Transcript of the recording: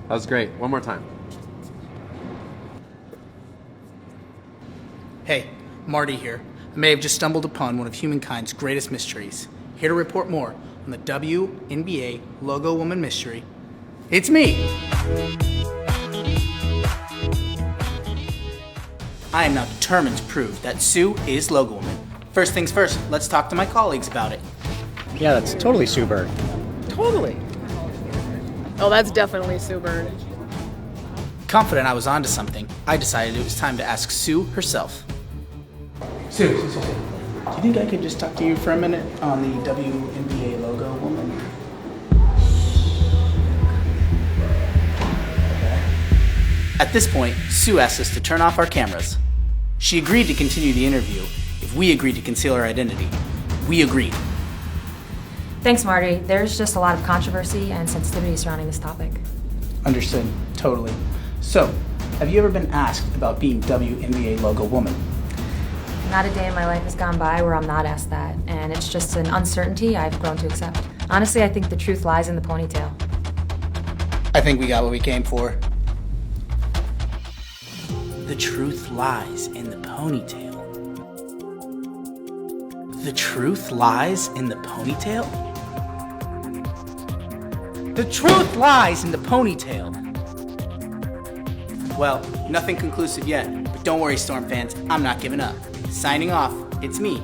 That was great. One more time. Hey, Marty here. I may have just stumbled upon one of humankind's greatest mysteries. Here to report more on the WNBA Logo Woman mystery. It's me! I am now determined to prove that Sue is Logo Woman. First things first, let's talk to my colleagues about it. Yeah, that's totally Sue Bird. Totally. Oh, that's definitely Sue Bird. Confident I was onto something, I decided it was time to ask Sue herself. Sue, do you think I could just talk to you for a minute on the WNBA Logo Woman? At this point, Sue asked us to turn off our cameras. She agreed to continue the interview if we agreed to conceal our identity. We agreed. Thanks, Marty. There's just a lot of controversy and sensitivity surrounding this topic. Understood. Totally. So, have you ever been asked about being WNBA Logo Woman? Not a day in my life has gone by where I'm not asked that, and it's just an uncertainty I've grown to accept. Honestly, I think the truth lies in the ponytail. I think we got what we came for. The truth lies in the ponytail. The truth lies in the ponytail? The truth lies in the ponytail! Well, nothing conclusive yet, but don't worry, Storm fans, I'm not giving up. Signing off, it's me.